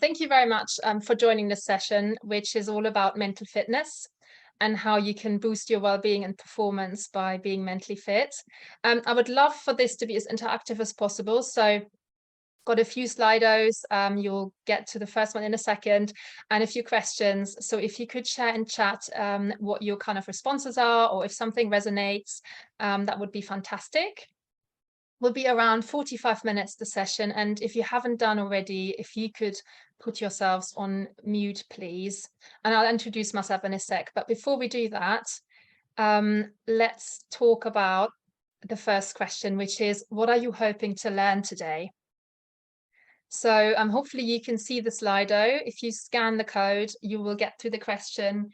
thank you very much for joining this session, which is all about mental fitness and how you can boost your well-being and performance by being mentally fit. I would love for this to be as interactive as possible. So got a few Slidos. You'll get to the first one in a second, and a few questions. So if you could share in chat what your kind of responses are, or if something resonates, that would be fantastic. Will be around 45 minutes the session, and if you haven't done already, if you could put yourselves on mute, please. And I'll introduce myself in a sec, but before we do that, let's talk about the first question, which is, what are you hoping to learn today? So hopefully you can see the Slido. If you scan the code, you will get through the question,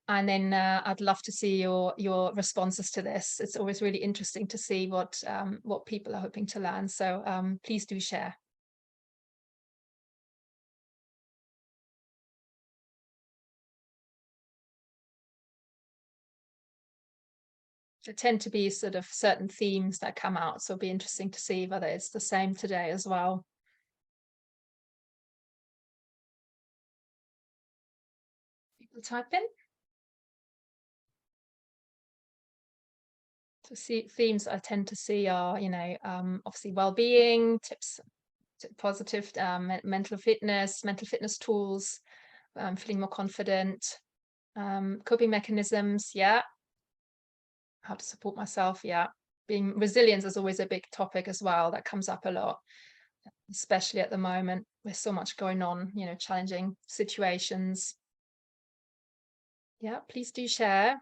and then I'd love to see your responses to this. It's always really interesting to see what people are hoping to learn. So please do share. There tend to be sort of certain themes that come out, so it'll be interesting to see whether it's the same today as well. People type in. So themes I tend to see are, obviously well-being, tips, positive mental fitness tools, feeling more confident, coping mechanisms, yeah, how to support myself, yeah. Being resilience is always a big topic as well, that comes up a lot, especially at the moment with so much going on, challenging situations. Yeah, please do share.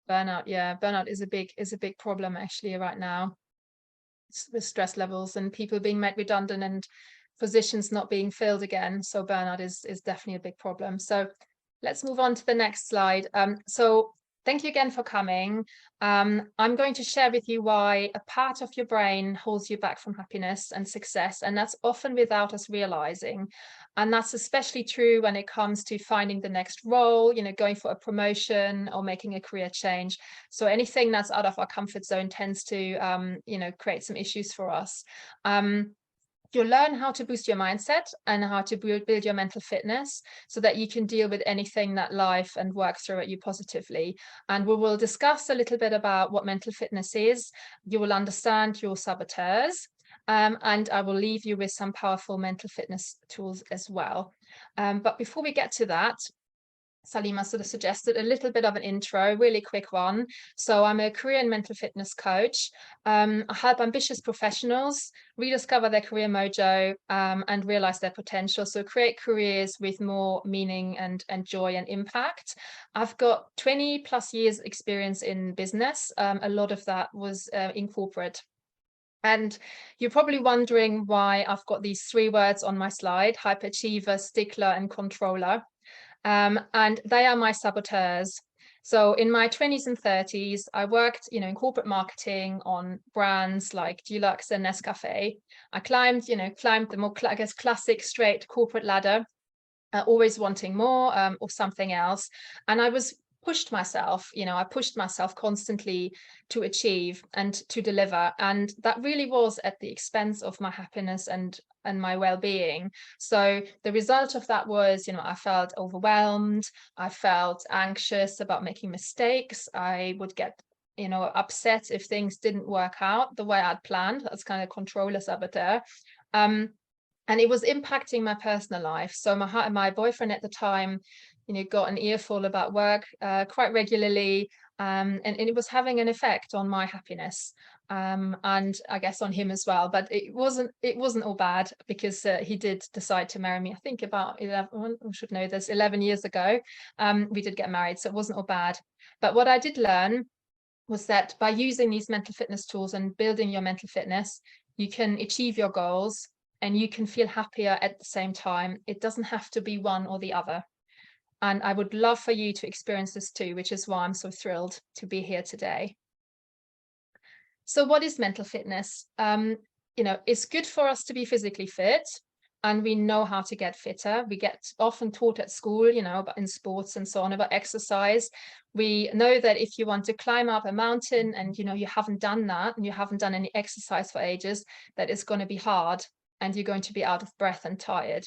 Burnout, yeah, burnout is a big problem actually right now, with stress levels and people being made redundant and positions not being filled again. So burnout is definitely a big problem. So let's move on to the next slide. So thank you again for coming. I'm going to share with you why a part of your brain holds you back from happiness and success, and that's often without us realizing. And that's especially true when it comes to finding the next role, going for a promotion or making a career change. So anything that's out of our comfort zone tends to, create some issues for us. You'll learn how to boost your mindset and how to build your mental fitness so that you can deal with anything that life and work throw at you positively. And we will discuss a little bit about what mental fitness is. You will understand your saboteurs. And I will leave you with some powerful mental fitness tools as well. But before we get to that, Salima sort of suggested a little bit of an intro, really quick one. So I'm a career and mental fitness coach. I help ambitious professionals rediscover their career mojo and realize their potential. So create careers with more meaning and joy and impact. I've got 20 plus years experience in business. A lot of that was in corporate. And you're probably wondering why I've got these 3 words on my slide: hyperachiever, stickler, and controller. And they are my saboteurs. So in my 20s and 30s, I worked, in corporate marketing on brands like Dulux and Nescafe. I climbed the more, I guess, classic straight corporate ladder, always wanting more or something else. And I pushed myself, I pushed myself constantly to achieve and to deliver. And that really was at the expense of my happiness and my well-being. So the result of that was, I felt overwhelmed. I felt anxious about making mistakes. I would get, upset if things didn't work out the way I'd planned. That's kind of controller saboteur. And it was impacting my personal life. So my boyfriend at the time, got an earful about work quite regularly, and it was having an effect on my happiness, and I guess on him as well. But it wasn't all bad, because he did decide to marry me. I think about 11, I should know this, 11 years ago. We did get married, so it wasn't all bad. But what I did learn was that by using these mental fitness tools and building your mental fitness, you can achieve your goals and you can feel happier at the same time. It doesn't have to be one or the other. And I would love for you to experience this too, which is why I'm so thrilled to be here today. So what is mental fitness? It's good for us to be physically fit, and we know how to get fitter. We get often taught at school, you know, in sports and so on, about exercise. We know that if you want to climb up a mountain and, you know, you haven't done that and you haven't done any exercise for ages, that it's going to be hard and you're going to be out of breath and tired.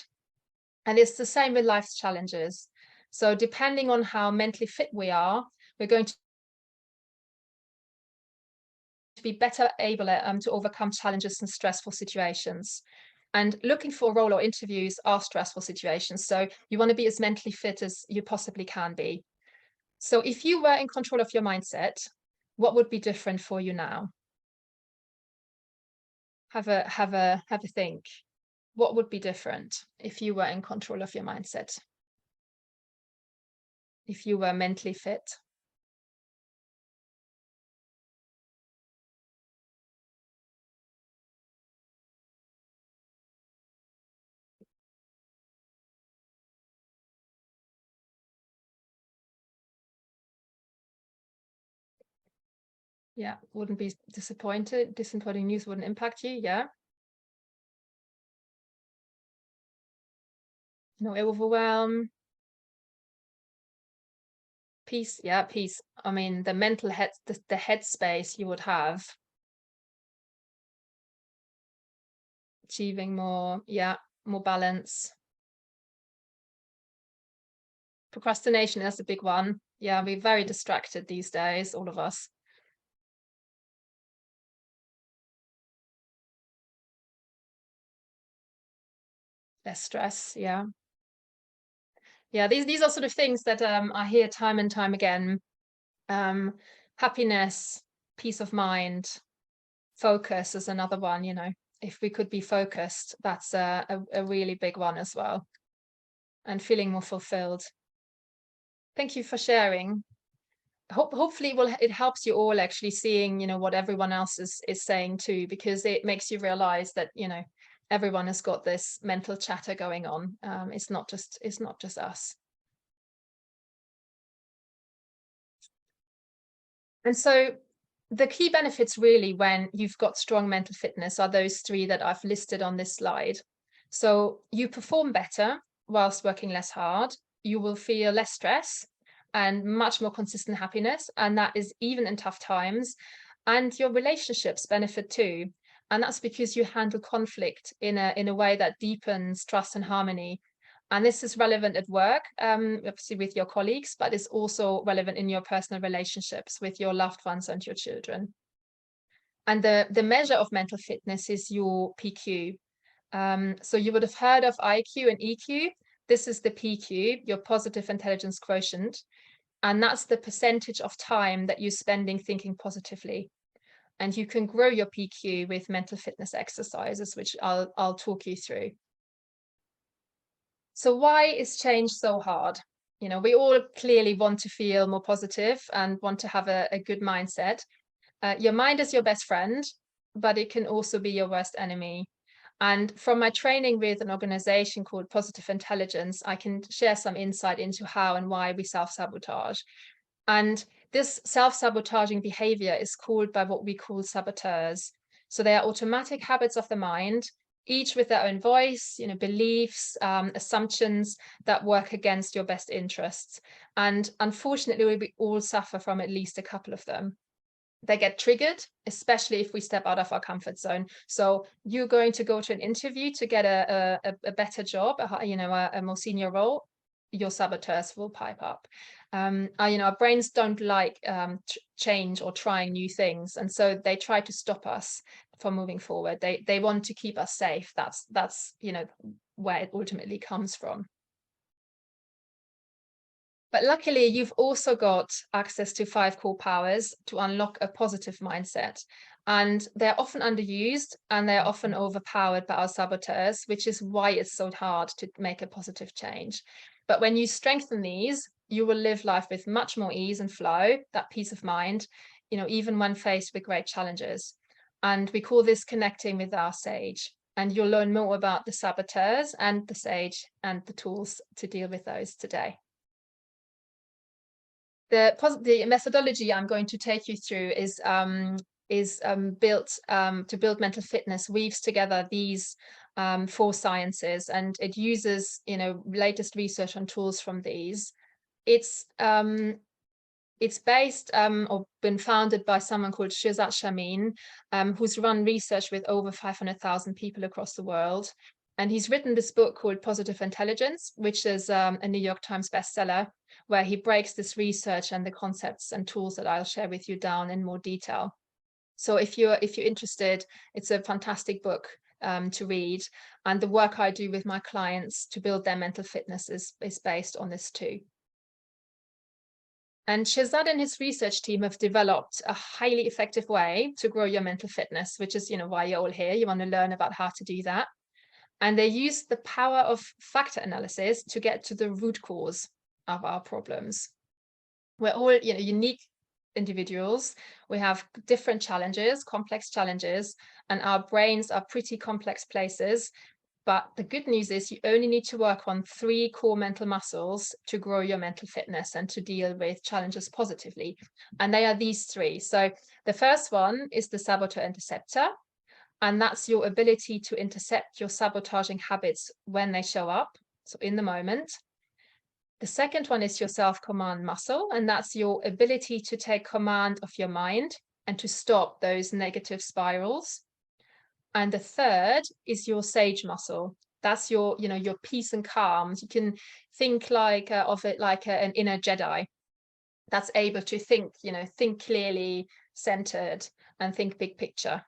And it's the same with life's challenges. So depending on how mentally fit we are, we're going to be better able to overcome challenges and stressful situations. And looking for a role or interviews are stressful situations. So you want to be as mentally fit as you possibly can be. So if you were in control of your mindset, what would be different for you now? Have a think. What would be different if you were in control of your mindset? If you were mentally fit? Yeah, wouldn't be disappointed. Disappointing news wouldn't impact you. Yeah. No overwhelm. Peace. Yeah, peace. I mean, the mental head, the headspace you would have, achieving more. Yeah, more balance. Procrastination is a big one. Yeah, we're very distracted these days, all of us. Less stress. Yeah. Yeah, these are sort of things that I hear time and time again. Happiness, peace of mind, focus is another one, you know. If we could be focused, that's a really big one as well. And feeling more fulfilled. Thank you for sharing. Hopefully it helps you all actually seeing, you know, what everyone else is saying too, because it makes you realize that, you know, everyone has got this mental chatter going on. It's not just us. And so the key benefits really when you've got strong mental fitness are those three that I've listed on this slide. So you perform better whilst working less hard. You will feel less stress and much more consistent happiness. And that is even in tough times. And your relationships benefit too. And that's because you handle conflict in a way that deepens trust and harmony. And this is relevant at work, obviously with your colleagues, but it's also relevant in your personal relationships with your loved ones and your children. And the measure of mental fitness is your PQ. So you would have heard of IQ and EQ. This is the PQ, your positive intelligence quotient. And that's the percentage of time that you're spending thinking positively. And you can grow your PQ with mental fitness exercises, which I'll talk you through. So why is change so hard? You know, we all clearly want to feel more positive and want to have a good mindset. Your mind is your best friend, but it can also be your worst enemy. And from my training with an organization called Positive Intelligence, I can share some insight into how and why we self-sabotage. And this self-sabotaging behavior is called by what we call saboteurs. So they are automatic habits of the mind, each with their own voice, you know, beliefs, assumptions that work against your best interests. And unfortunately, we all suffer from at least a couple of them. They get triggered, especially if we step out of our comfort zone. So you're going to go to an interview to get a better job, a more senior role. Your saboteurs will pipe up. Our brains don't like change or trying new things, and so they try to stop us from moving forward. They want to keep us safe. That's where it ultimately comes from. But luckily, you've also got access to 5 core powers to unlock a positive mindset. And they're often underused and they're often overpowered by our saboteurs, which is why it's so hard to make a positive change. But when you strengthen these, you will live life with much more ease and flow, that peace of mind, even when faced with great challenges. And we call this connecting with our sage. And you'll learn more about the saboteurs and the sage and the tools to deal with those today. The methodology I'm going to take you through is is built to build mental fitness, weaves together these 4 sciences, and it uses, you know, latest research on tools from these. It's based or been founded by someone called Shirzad Chamine, who's run research with over 500,000 people across the world. And he's written this book called Positive Intelligence, which is a New York Times bestseller, where he breaks this research and the concepts and tools that I'll share with you down in more detail. So if you're interested, it's a fantastic book to read. And the work I do with my clients to build their mental fitness is based on this too. And Shirzad and his research team have developed a highly effective way to grow your mental fitness, which is, you know, why you're all here. You want to learn about how to do that. And they use the power of factor analysis to get to the root cause of our problems. We're all, you know, unique individuals. We have different challenges, complex challenges, and our brains are pretty complex places. But the good news is you only need to work on 3 core mental muscles to grow your mental fitness and to deal with challenges positively. And they are these 3. So the first one is the saboteur interceptor. And that's your ability to intercept your sabotaging habits when they show up, so in the moment. The second one is your self-command muscle, and that's your ability to take command of your mind and to stop those negative spirals. And the third is your sage muscle. That's your, you know, your peace and calm. You can think like of it like an inner Jedi that's able to think, you know, think clearly, centered, and think big picture.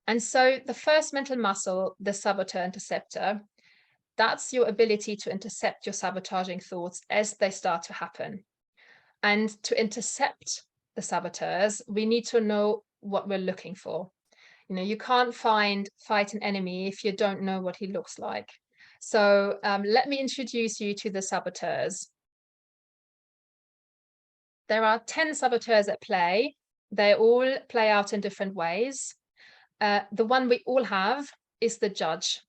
And so the first mental muscle, the saboteur interceptor, that's your ability to intercept your sabotaging thoughts as they start to happen. And to intercept the saboteurs, we need to know what we're looking for. You know, you can't fight an enemy if you don't know what he looks like. So let me introduce you to the saboteurs. There are 10 saboteurs at play. They all play out in different ways. The one we all have is the judge.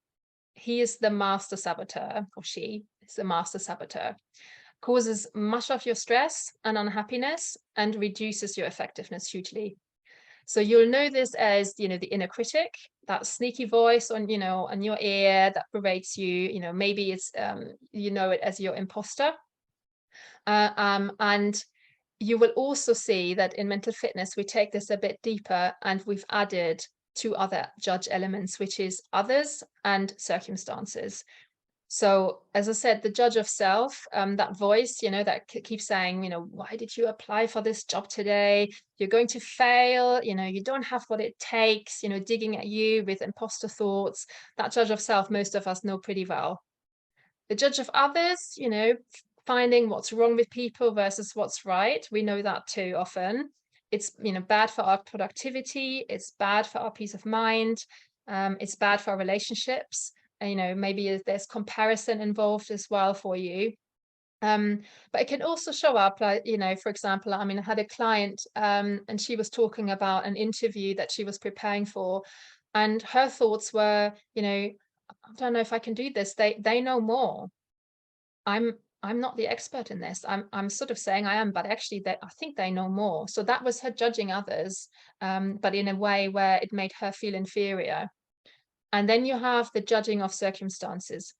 He is the master saboteur, or she is the master saboteur. Causes much of your stress and unhappiness and reduces your effectiveness hugely. So you'll know this as, you know, the inner critic, that sneaky voice on, you know, on your ear that berates you. You know, maybe it's, you know it as your imposter. And you will also see that in mental fitness, we take this a bit deeper and we've added 2 other judge elements, which is others and circumstances. So as I said, the judge of self, that voice, you know, that keeps saying, you know, why did you apply for this job today? You're going to fail, you know, you don't have what it takes, you know, digging at you with imposter thoughts. That judge of self, most of us know pretty well. The judge of others, you know, finding what's wrong with people versus what's right. We know that too often. It's, you know, bad for our productivity. It's bad for our peace of mind. It's bad for our relationships. You know, maybe there's comparison involved as well for you. But it can also show up like, you know, for example, I mean, I had a client and she was talking about an interview that she was preparing for, and her thoughts were, you know, I don't know if I can do this. They know more. I'm not the expert in this. I'm sort of saying I am, but actually I think they know more. So that was her judging others, but in a way where it made her feel inferior. And then you have the judging of circumstances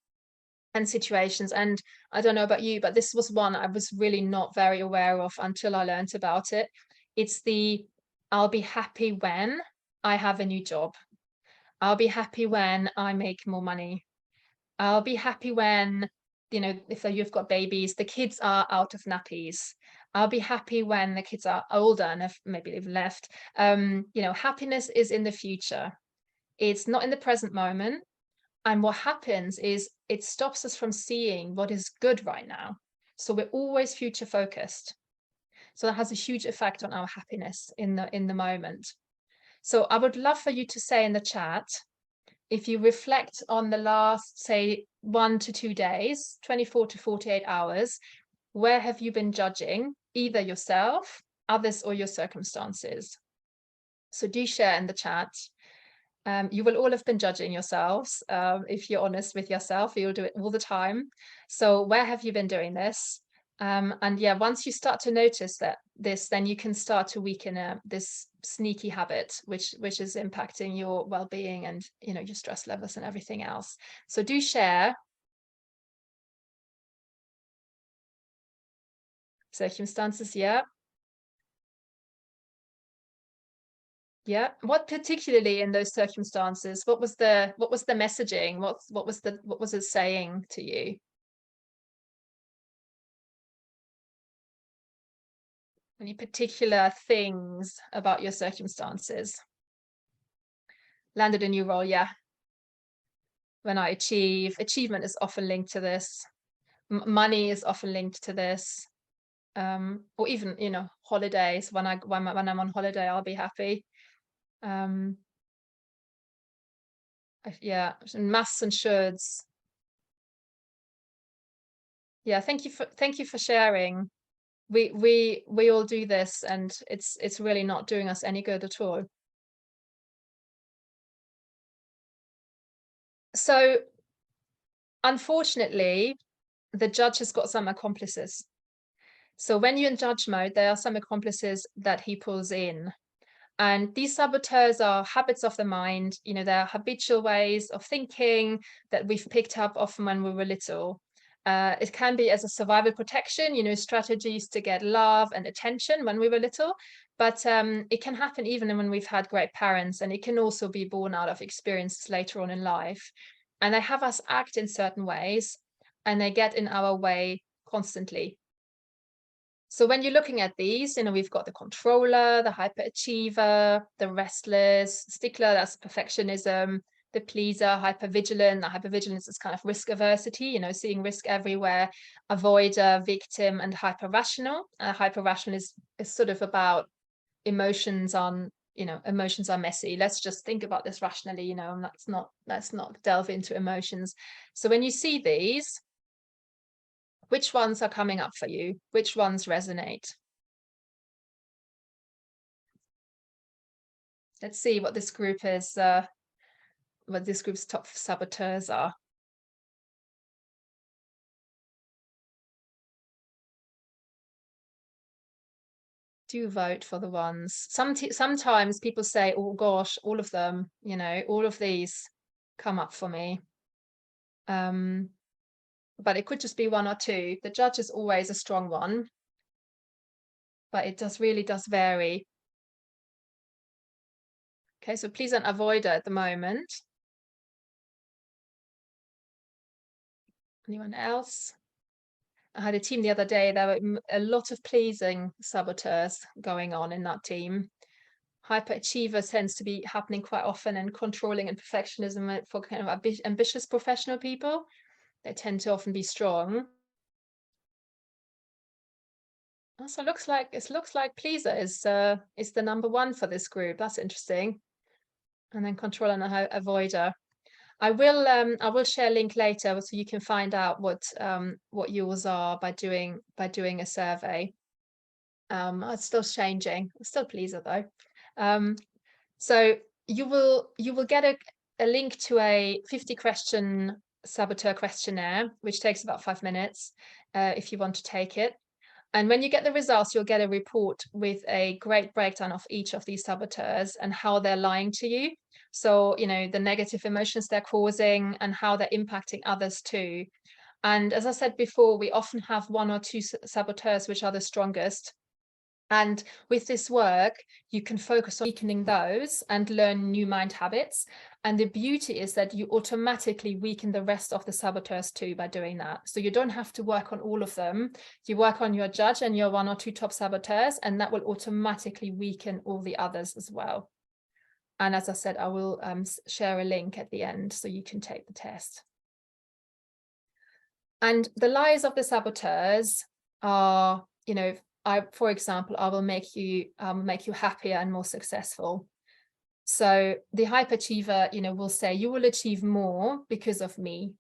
and situations. And I don't know about you, but this was one I was really not very aware of until I learned about it. It's the, I'll be happy when I have a new job. I'll be happy when I make more money. I'll be happy when, you know, if you've got babies, the kids are out of nappies. I'll be happy when the kids are older and have maybe they've left. You know, happiness is in the future. It's not in the present moment. And what happens is it stops us from seeing what is good right now. So we're always future focused. So that has a huge effect on our happiness in the moment. So I would love for you to say in the chat, if you reflect on the last, say, 1 to 2 days, 24 to 48 hours, where have you been judging either yourself, others, or your circumstances? So do share in the chat. You will all have been judging yourselves. If you're honest with yourself, you'll do it all the time. So where have you been doing this? And yeah, once you start to notice then you can start to weaken this sneaky habit, which is impacting your well-being and your stress levels and everything else. So do share. Circumstances, yeah. Yeah. What particularly in those circumstances? What was the messaging? What was it saying to you? Any particular things about your circumstances? Landed a new role, yeah. When I achievement is often linked to this. Money is often linked to this. Or even, holidays. When I'm on holiday, I'll be happy. Yeah, maths and shoulds. Yeah, thank you for sharing. We all do this, and it's really not doing us any good at all. So unfortunately, the judge has got some accomplices. So when you're in judge mode, there are some accomplices that he pulls in. And these saboteurs are habits of the mind, they're habitual ways of thinking that we've picked up often when we were little. It can be as a survival protection, strategies to get love and attention when we were little. But it can happen even when we've had great parents, and it can also be born out of experiences later on in life. And they have us act in certain ways, and they get in our way constantly. So when you're looking at these, we've got the controller, the hyperachiever, the restless, stickler, that's perfectionism, the pleaser, hypervigilant. The hypervigilance is kind of risk aversity, seeing risk everywhere, avoider, victim, and hyperrational. Hyperrational is sort of about emotions emotions are messy. Let's just think about this rationally, and let's not delve into emotions. So when you see these, which ones are coming up for you? Which ones resonate? Let's see what this group is, what this group's top saboteurs are. Do vote for the ones. Sometimes people say, oh gosh, all of them, all of these come up for me. But it could just be one or two. The judge is always a strong one, but it really does vary. Okay, so please don't avoid it at the moment. Anyone else? I had a team the other day, there were a lot of pleasing saboteurs going on in that team. Hyperachiever tends to be happening quite often, and controlling and perfectionism for kind of ambitious professional people. They tend to often be strong. So it looks like pleaser is the number one for this group. That's interesting. And then control and avoider. I will share a link later so you can find out what yours are by doing a survey. It's still changing. It's still pleaser though. So you will get a link to a 50-question saboteur questionnaire, which takes about 5 minutes if you want to take it. And when you get the results, you'll get a report with a great breakdown of each of these saboteurs and how they're lying to you. So, the negative emotions they're causing and how they're impacting others too. And as I said before, we often have one or two saboteurs which are the strongest. And with this work, you can focus on weakening those and learn new mind habits. And the beauty is that you automatically weaken the rest of the saboteurs too by doing that. So you don't have to work on all of them. You work on your judge and your one or two top saboteurs, and that will automatically weaken all the others as well. And as I said, I will share a link at the end so you can take the test. And the lies of the saboteurs are, for example, I will make you happier and more successful. So the hyperachiever, will say, you will achieve more because of me.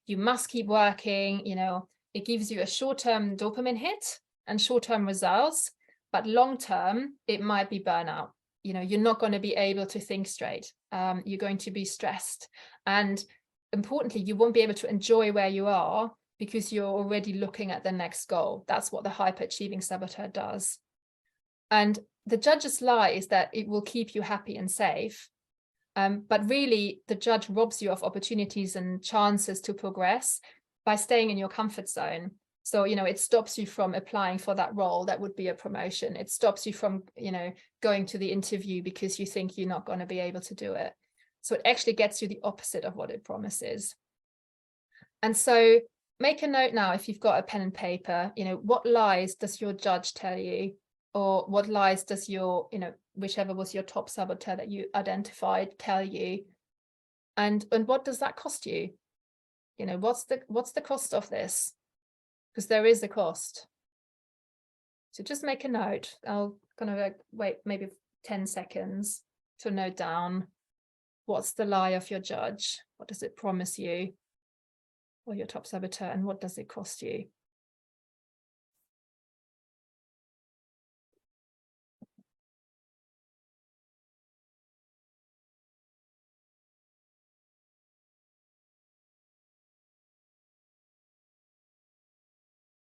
You must keep working, it gives you a short-term dopamine hit and short-term results, but long-term, it might be burnout. You're not going to be able to think straight. You're going to be stressed. And importantly, you won't be able to enjoy where you are because you're already looking at the next goal. That's what the hyperachieving saboteur does. And the judge's lie is that it will keep you happy and safe. But really, the judge robs you of opportunities and chances to progress by staying in your comfort zone. So, it stops you from applying for that role that would be a promotion. It stops you from, going to the interview because you think you're not going to be able to do it. So it actually gets you the opposite of what it promises. And so make a note now, if you've got a pen and paper, what lies does your judge tell you? Or what lies does your, whichever was your top saboteur that you identified, tell you? And what does that cost you? What's the cost of this? Because there is a cost. So just make a note. I'll kind of wait maybe 10 seconds to note down, what's the lie of your judge? What does it promise you? Or your top saboteur, and what does it cost you?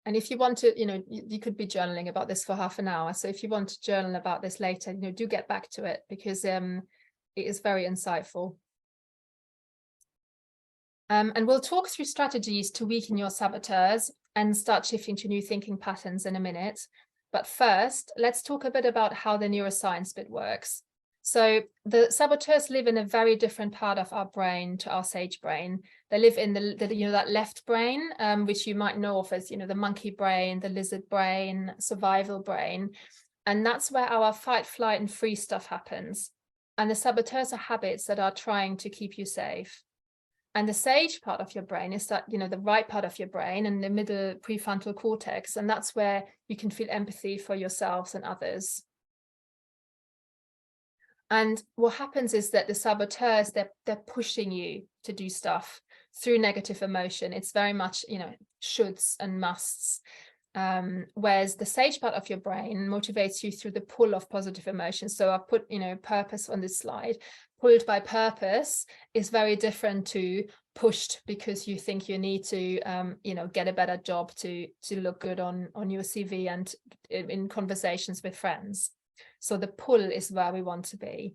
And if you want to, you could be journaling about this for half an hour. So if you want to journal about this later, do get back to it, because it is very insightful. And we'll talk through strategies to weaken your saboteurs and start shifting to new thinking patterns in a minute. But first, let's talk a bit about how the neuroscience bit works. So the saboteurs live in a very different part of our brain to our sage brain. They live in the that left brain, which you might know of as, the monkey brain, the lizard brain, survival brain. And that's where our fight, flight, and freeze stuff happens. And the saboteurs are habits that are trying to keep you safe. And the sage part of your brain is that, the right part of your brain and the middle prefrontal cortex. And that's where you can feel empathy for yourselves and others. And what happens is that the saboteurs, they're pushing you to do stuff through negative emotion. It's very much, shoulds and musts. Whereas the sage part of your brain motivates you through the pull of positive emotions. So I put, purpose on this slide. Pulled by purpose is very different to pushed because you think you need to, get a better job to look good on your CV and in conversations with friends. So the pull is where we want to be.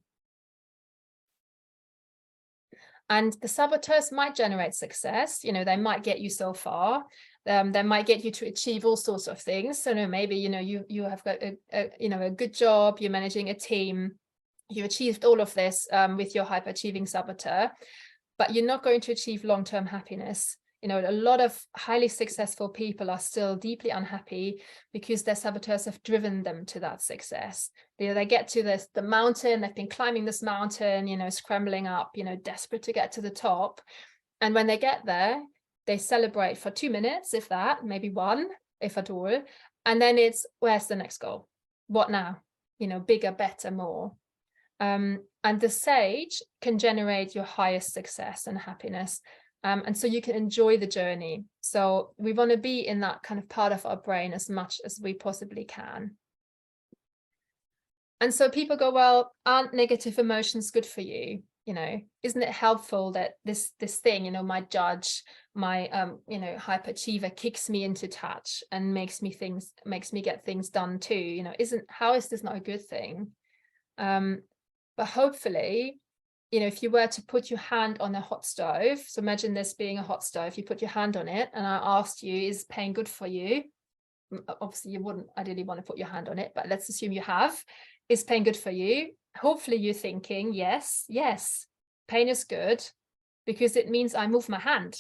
And the saboteurs might generate success. They might get you so far. They might get you to achieve all sorts of things. So maybe, you have got a good job, you're managing a team, you achieved all of this with your hyperachieving saboteur, but you're not going to achieve long-term happiness. A lot of highly successful people are still deeply unhappy because their saboteurs have driven them to that success. They get to the mountain, they've been climbing this mountain, scrambling up, desperate to get to the top. And when they get there, they celebrate for 2 minutes, if that, maybe one, if at all. And then it's, where's the next goal? What now? Bigger, better, more. And the sage can generate your highest success and happiness. And so you can enjoy the journey. So we want to be in that kind of part of our brain as much as we possibly can. And so people go, well, aren't negative emotions good for you? Isn't it helpful that this thing, my judge, my hyperachiever kicks me into touch and makes me get things done too? How is this not a good thing? But hopefully, if you were to put your hand on a hot stove, so imagine this being a hot stove, you put your hand on it, and I asked you, is pain good for you? Obviously, you wouldn't ideally want to put your hand on it, but let's assume you have. Is pain good for you? Hopefully, you're thinking, yes, pain is good because it means I move my hand.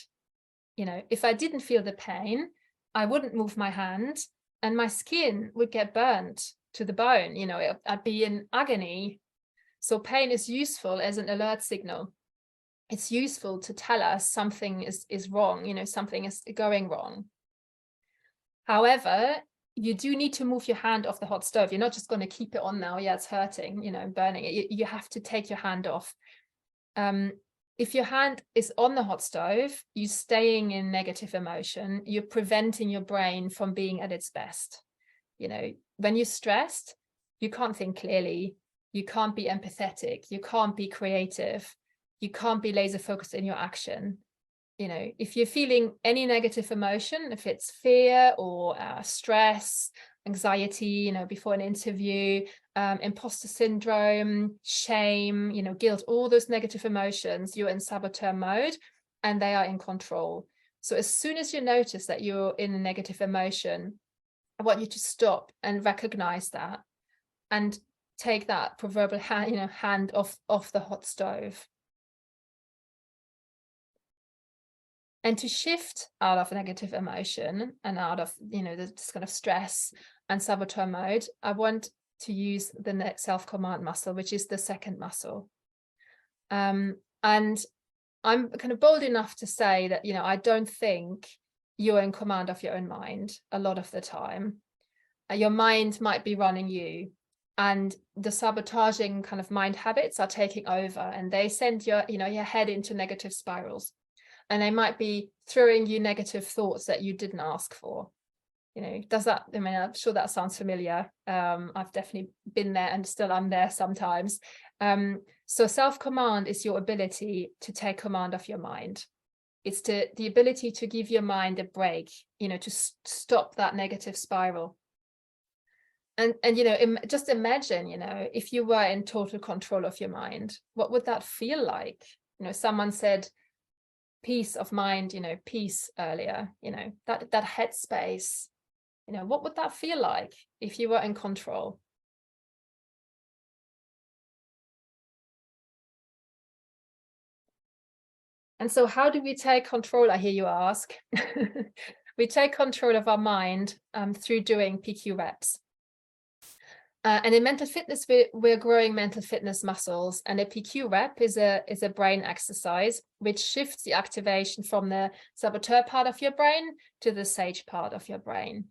If I didn't feel the pain, I wouldn't move my hand and my skin would get burnt to the bone. I'd be in agony. So pain is useful as an alert signal. It's useful to tell us something is wrong, something is going wrong. However, you do need to move your hand off the hot stove. You're not just going to keep it on now. Yeah, it's hurting, burning it. You have to take your hand off. If your hand is on the hot stove, you're staying in negative emotion. You're preventing your brain from being at its best. When you're stressed, you can't think clearly. You can't be empathetic. You can't be creative. You can't be laser focused in your action. you know, if you're feeling any negative emotion, if it's fear or stress, anxiety, you know, before an interview, imposter syndrome, shame, you know, guilt, all those negative emotions, you're in saboteur mode and they are in control. So as soon as you notice that you're in a negative emotion, I want you to stop and recognize that and take that proverbial hand, you know, hand off the hot stove. And to shift out of negative emotion and out of, you know, this kind of stress and saboteur mode, I want to use the self-command muscle, which is the second muscle. And I'm kind of bold enough to say that, you know, I don't think you're in command of your own mind a lot of the time. Your mind might be running you, and the sabotaging kind of mind habits are taking over, and they send your, you know, your head into negative spirals. And they might be throwing you negative thoughts that you didn't ask for. You know, does that, I mean, I'm sure that sounds familiar. I've definitely been there and still am there sometimes. So self-command is your ability to take command of your mind. It's the ability to give your mind a break, you know, to stop that negative spiral. And you know, just imagine, you know, if you were in total control of your mind, what would that feel like? You know, someone said, peace of mind, you know, peace earlier, you know, that headspace, you know, what would that feel like if you were in control? And so how do we take control, I hear you ask? We take control of our mind through doing PQ reps. And in mental fitness, we're growing mental fitness muscles, and a PQ rep is a brain exercise which shifts the activation from the saboteur part of your brain to the sage part of your brain.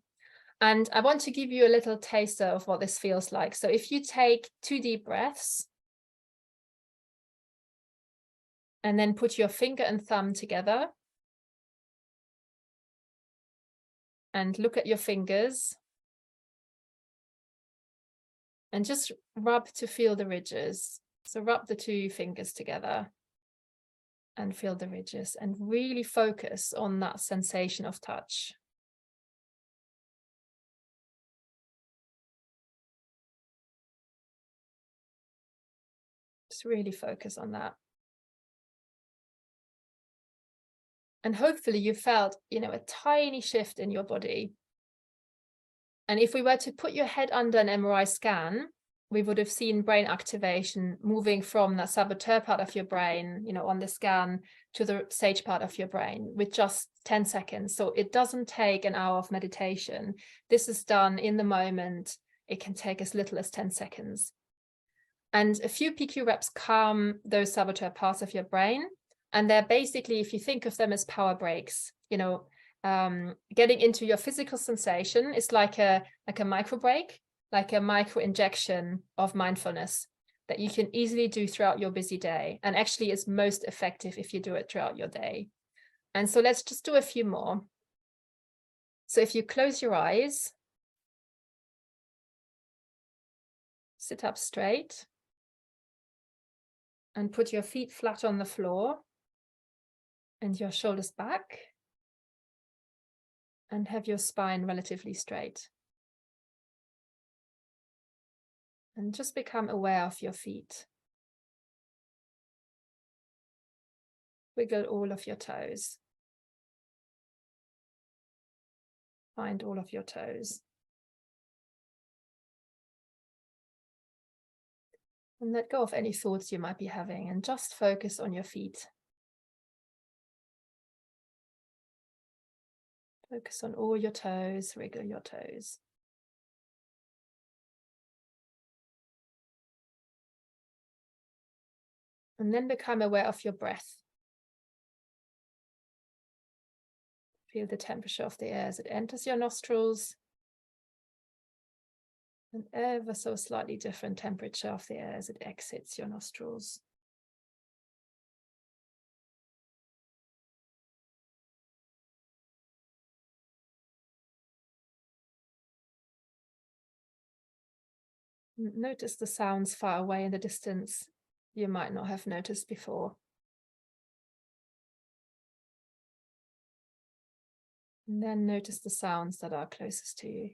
And I want to give you a little taster of what this feels like. So if you take 2 deep breaths and then put your finger and thumb together and look at your fingers and just rub to feel the ridges. So rub the 2 fingers together and feel the ridges and really focus on that sensation of touch. Just really focus on that. And hopefully you felt, you know, a tiny shift in your body. And if we were to put your head under an MRI scan, we would have seen brain activation moving from that saboteur part of your brain, you know, on the scan to the sage part of your brain with just 10 seconds. So it doesn't take an hour of meditation. This is done in the moment. It can take as little as 10 seconds. And a few PQ reps calm those saboteur parts of your brain. And they're basically, if you think of them as power breaks, you know, getting into your physical sensation is like a micro break, like a micro injection of mindfulness that you can easily do throughout your busy day. And actually it's most effective if you do it throughout your day. And so let's just do a few more. So if you close your eyes, sit up straight and put your feet flat on the floor and your shoulders back, and have your spine relatively straight. And just become aware of your feet. Wiggle all of your toes. Find all of your toes. And let go of any thoughts you might be having and just focus on your feet. Focus on all your toes, wiggle your toes. And then become aware of your breath. Feel the temperature of the air as it enters your nostrils. An ever so slightly different temperature of the air as it exits your nostrils. Notice the sounds far away in the distance you might not have noticed before. And then notice the sounds that are closest to you.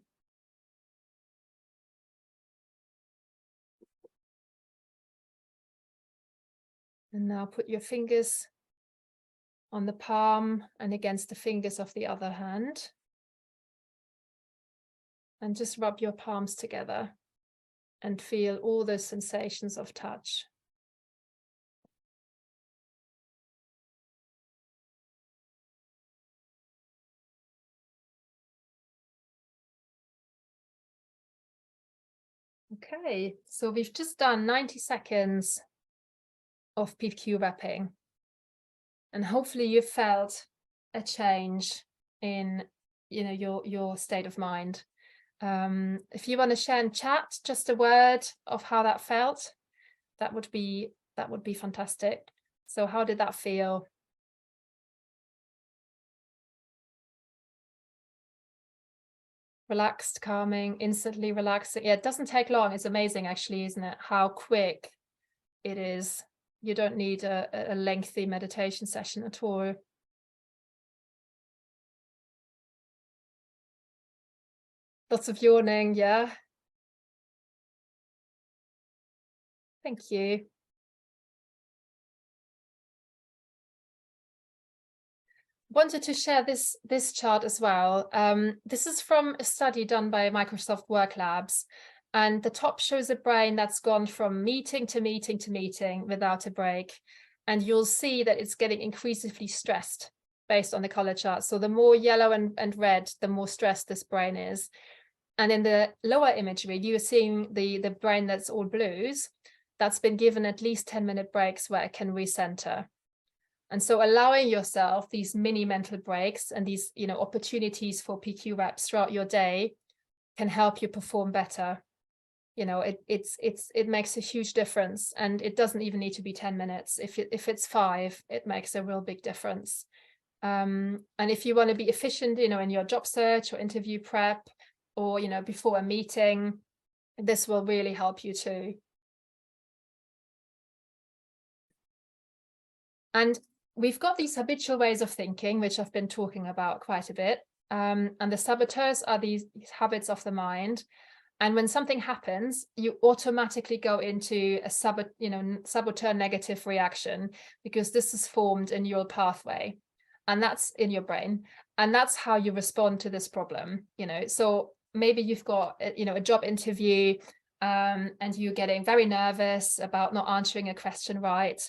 And now put your fingers on the palm and against the fingers of the other hand. And just rub your palms together and feel all those sensations of touch. Okay, so we've just done 90 seconds of PQ wrapping, and hopefully you felt a change in, you know, your state of mind. If you want to share in chat just a word of how that felt, that would be fantastic. So how did that feel? Relaxed, calming, instantly relaxing. Yeah, it doesn't take long. It's amazing, actually, isn't it? How quick it is. You don't need a lengthy meditation session at all. Lots of yawning, yeah. Thank you. Wanted to share this chart as well. This is from a study done by Microsoft Work Labs, and the top shows a brain that's gone from meeting to meeting to meeting without a break, and you'll see that it's getting increasingly stressed based on the color chart. So the more yellow and red, the more stressed this brain is. And in the lower imagery, you're seeing the brain that's all blues, that's been given at least 10-minute breaks where it can recenter. And so allowing yourself these mini mental breaks and these, you know, opportunities for PQ reps throughout your day can help you perform better. You know, it makes a huge difference, and it doesn't even need to be 10 minutes. If it's 5, it makes a real big difference. And if you want to be efficient, you know, in your job search or interview prep, or, you know, before a meeting, this will really help you too. And we've got these habitual ways of thinking, which I've been talking about quite a bit. And the saboteurs are these habits of the mind. And when something happens, you automatically go into a saboteur negative reaction, because this is formed in your pathway, and that's in your brain. And that's how you respond to this problem, you know. So maybe you've got, you know, a job interview, and you're getting very nervous about not answering a question right,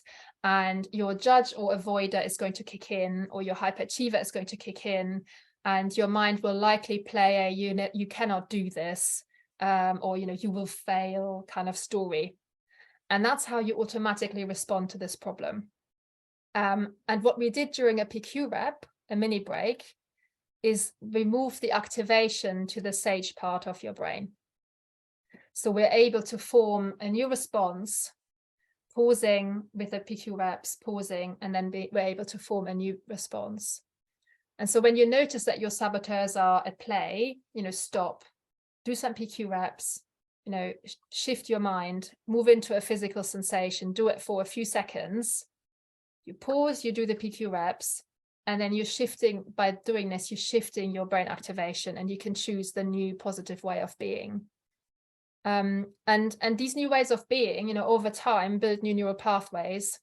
and your judge or avoider is going to kick in, or your hyperachiever is going to kick in, and your mind will likely play a you cannot do this, or, you know, you will fail kind of story. And that's how you automatically respond to this problem. And what we did during a PQ rep, a mini break, is remove the activation to the sage part of your brain. So we're able to form a new response, pausing with the PQ reps, pausing, and then we're able to form a new response. And so when you notice that your saboteurs are at play, you know, stop, do some PQ reps, you know, shift your mind, move into a physical sensation, do it for a few seconds. You pause, you do the PQ reps, and then you're shifting, by doing this, you're shifting your brain activation, and you can choose the new positive way of being. And these new ways of being, you know, over time build new neural pathways,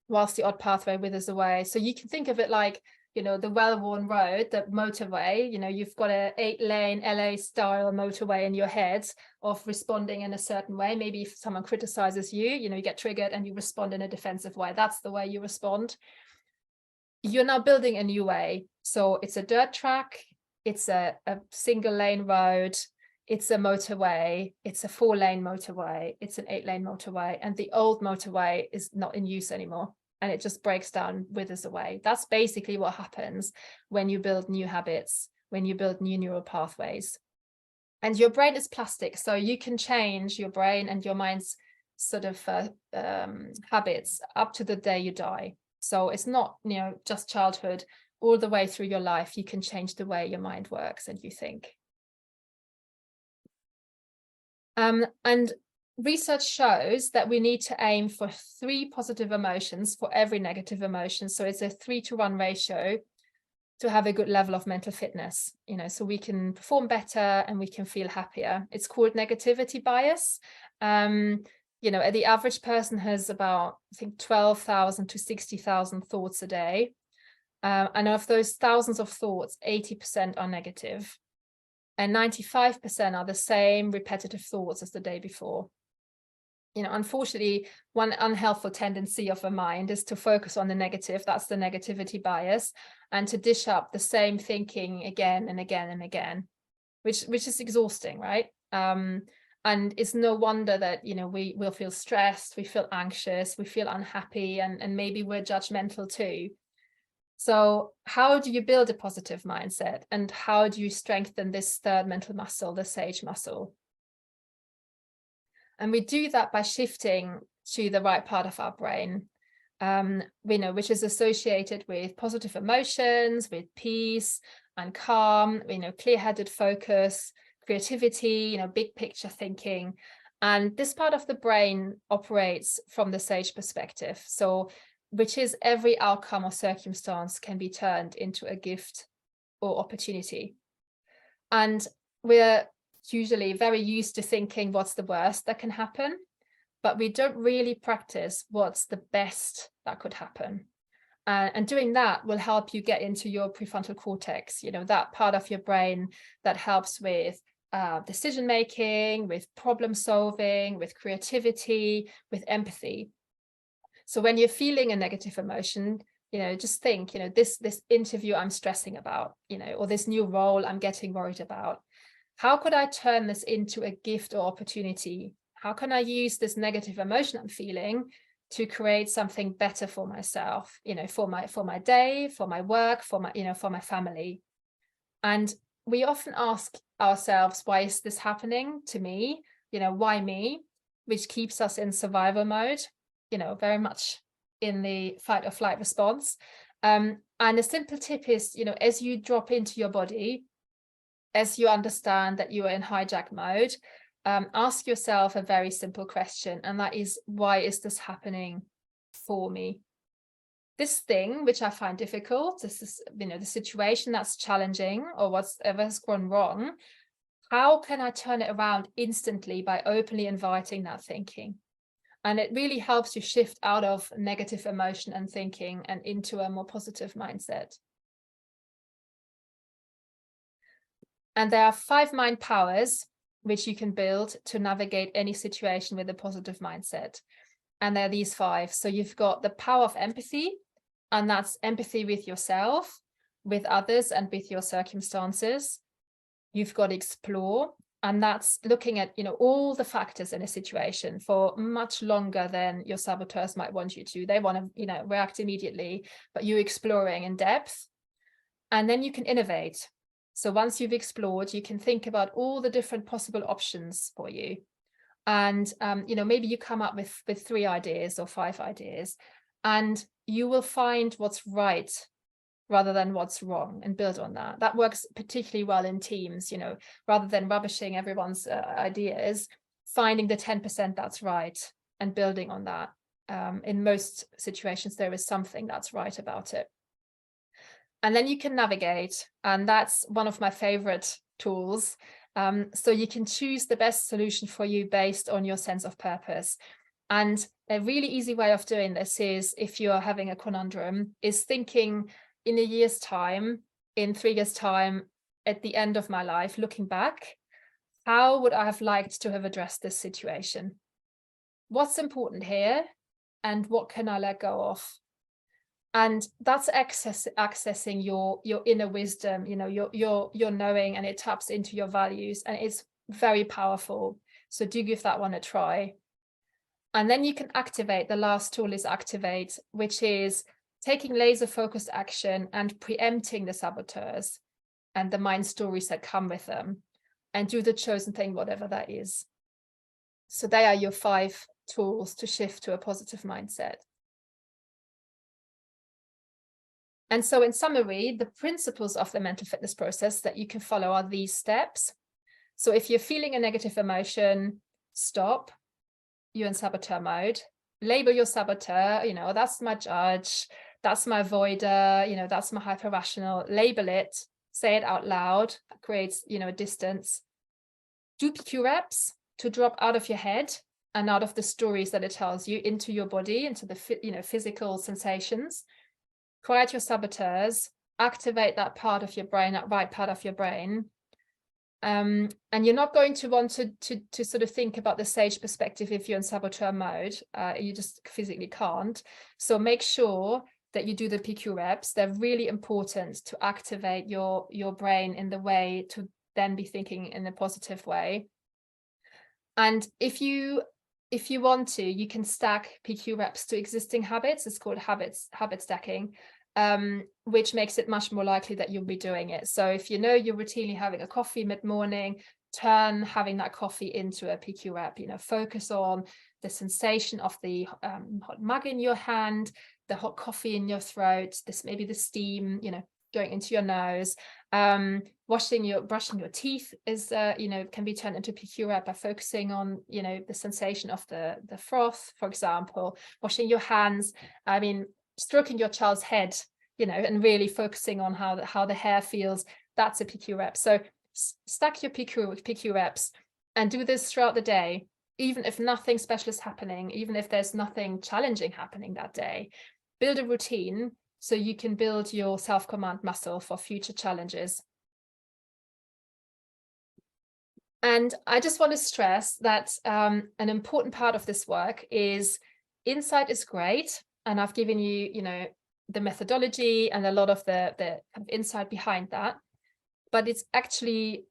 whilst the odd pathway withers away. So you can think of it like, you know, the well-worn road, the motorway. You know, you've got a 8-lane LA style motorway in your head of responding in a certain way. Maybe if someone criticizes you, you know, you get triggered and you respond in a defensive way. That's the way you respond. You're now building a new way. So it's a dirt track, it's a single lane road, it's a motorway, it's a 4-lane motorway, it's an 8-lane motorway, and the old motorway is not in use anymore, and it just breaks down, withers away. That's basically what happens when you build new habits, when you build new neural pathways. And your brain is plastic, so you can change your brain and your mind's sort of habits up to the day you die. So it's not, you know, just childhood. All the way through your life, you can change the way your mind works and you think. And research shows that we need to aim for 3 positive emotions for every negative emotion. So it's a 3-to-1 ratio. to have a good level of mental fitness, so we can perform better and we can feel happier. It's called negativity bias. The average person has about, I think, 12,000 to 60,000 thoughts a day. And of those thousands of thoughts, 80% are negative. And 95% are the same repetitive thoughts as the day before. Unfortunately, one unhelpful tendency of the mind is to focus on the negative. That's the negativity bias, and to dish up the same thinking again and again and again, which is exhausting, right? And it's no wonder that, we will feel stressed, we feel anxious, we feel unhappy, and maybe we're judgmental too. So how do you build a positive mindset, and how do you strengthen this third mental muscle, the sage muscle? And we do that by shifting to the right part of our brain, which is associated with positive emotions, with peace and calm, clear-headed focus, creativity, big picture thinking. And this part of the brain operates from the sage perspective. So, which is every outcome or circumstance can be turned into a gift or opportunity. And we're usually very used to thinking what's the worst that can happen, but we don't really practice what's the best that could happen. And doing that will help you get into your prefrontal cortex, that part of your brain that helps with decision making, with problem solving, with creativity, with empathy. So when you're feeling a negative emotion, just think, this interview I'm stressing about, or this new role I'm getting worried about. How could I turn this into a gift or opportunity? How can I use this negative emotion I'm feeling to create something better for myself, for my day, for my work, for my family? And we often ask ourselves, why is this happening to me? Why me? Which keeps us in survival mode, very much in the fight or flight response. And a simple tip is, as you drop into your body, as you understand that you are in hijack mode, ask yourself a very simple question, and that is, why is this happening for me? This thing which I find difficult, this is, the situation that's challenging, or whatever has gone wrong, how can I turn it around instantly by openly inviting that thinking? And it really helps you shift out of negative emotion and thinking and into a more positive mindset. And there are 5 mind powers which you can build to navigate any situation with a positive mindset. And there are these 5. So you've got the power of empathy, and that's empathy with yourself, with others, and with your circumstances. You've got explore, and that's looking at, all the factors in a situation for much longer than your saboteurs might want you to. They want to, react immediately, but you're exploring in depth. And then you can innovate. So once you've explored, you can think about all the different possible options for you. And, maybe you come up with 3 ideas or 5 ideas, and you will find what's right rather than what's wrong, and build on that. That works particularly well in teams, rather than rubbishing everyone's ideas, finding the 10% that's right and building on that. In most situations, there is something that's right about it. And then you can navigate, and that's one of my favorite tools. So you can choose the best solution for you based on your sense of purpose. And a really easy way of doing this is, if you are having a conundrum, is thinking in a year's time, in 3 years' time, at the end of my life, looking back, how would I have liked to have addressed this situation? What's important here, and what can I let go of? And that's accessing your inner wisdom, your knowing, and it taps into your values, and it's very powerful. So do give that one a try. And then you can activate. The last tool is activate, which is taking laser focused action and preempting the saboteurs and the mind stories that come with them, and do the chosen thing, whatever that is. So they are your 5 tools to shift to a positive mindset. And so in summary, the principles of the mental fitness process that you can follow are these steps. So if you're feeling a negative emotion, stop. You're in saboteur mode. Label your saboteur, that's my judge, that's my avoider, you know, that's my hyper rational. Label it, say it out loud, that creates, you know, a distance. Do PQ reps to drop out of your head and out of the stories that it tells you into your body, into the, you know, physical sensations. Quiet your saboteurs, activate that part of your brain, that right part of your brain. And you're not going to want to sort of think about the sage perspective if you're in saboteur mode. You just physically can't. So make sure that you do the PQ reps. They're really important to activate your brain in the way to then be thinking in a positive way. And if you want to, you can stack PQ reps to existing habits. It's called habit stacking, which makes it much more likely that you'll be doing it. So if you know you're routinely having a coffee mid-morning, turn having that coffee into a PQ rep. You know, focus on the sensation of the hot mug in your hand, the hot coffee in your throat, maybe the steam, you know, going into your nose. Brushing your teeth is, you know, can be turned into PQ rep by focusing on, you know, the sensation of the froth, for example. Washing your hands, I mean, stroking your child's head, you know, and really focusing on how the hair feels. That's a PQ rep. So stack your PQ reps and do this throughout the day, even if nothing special is happening, even if there's nothing challenging happening that day. Build a routine so you can build your self-command muscle for future challenges. And I just want to stress that an important part of this work is insight is great. And I've given you, you know, the methodology and a lot of the kind of insight behind that. But it's actually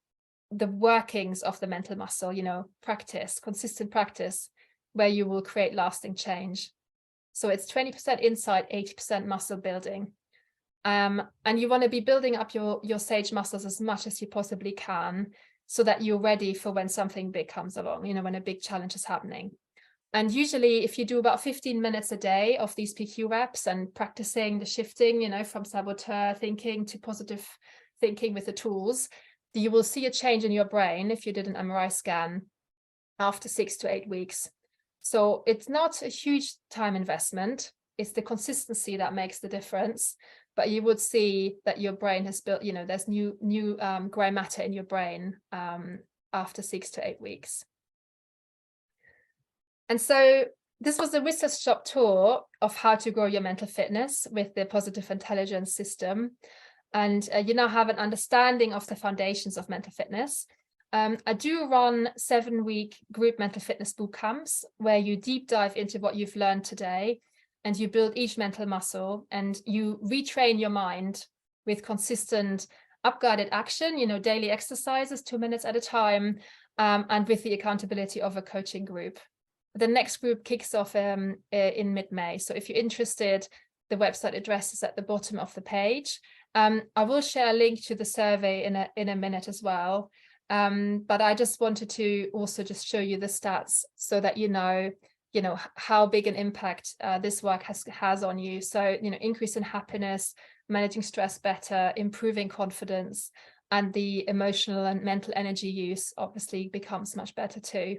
the workings of the mental muscle, you know, practice, consistent practice, where you will create lasting change. So it's 20% insight, 80% muscle building. And you want to be building up your sage muscles as much as you possibly can, so that you're ready for when something big comes along, you know, when a big challenge is happening. And usually if you do about 15 minutes a day of these PQ reps and practicing the shifting, you know, from saboteur thinking to positive thinking with the tools, you will see a change in your brain if you did an MRI scan after 6 to 8 weeks. So it's not a huge time investment. It's the consistency that makes the difference. But you would see that your brain has built, you know, there's new gray matter in your brain after 6 to 8 weeks. And so this was a whistle-stop tour of how to grow your mental fitness with the positive intelligence system. And you now have an understanding of the foundations of mental fitness. I do run 7-week group mental fitness boot camps where you deep dive into what you've learned today, and you build each mental muscle and you retrain your mind with consistent up-guided action, you know, daily exercises, 2 minutes at a time, and with the accountability of a coaching group. The next group kicks off in mid-May. So if you're interested, the website address is at the bottom of the page. I will share a link to the survey in a minute as well. But I just wanted to also just show you the stats so that you know how big an impact this work has on you. So, you know, increase in happiness, managing stress better, improving confidence, and the emotional and mental energy use obviously becomes much better too.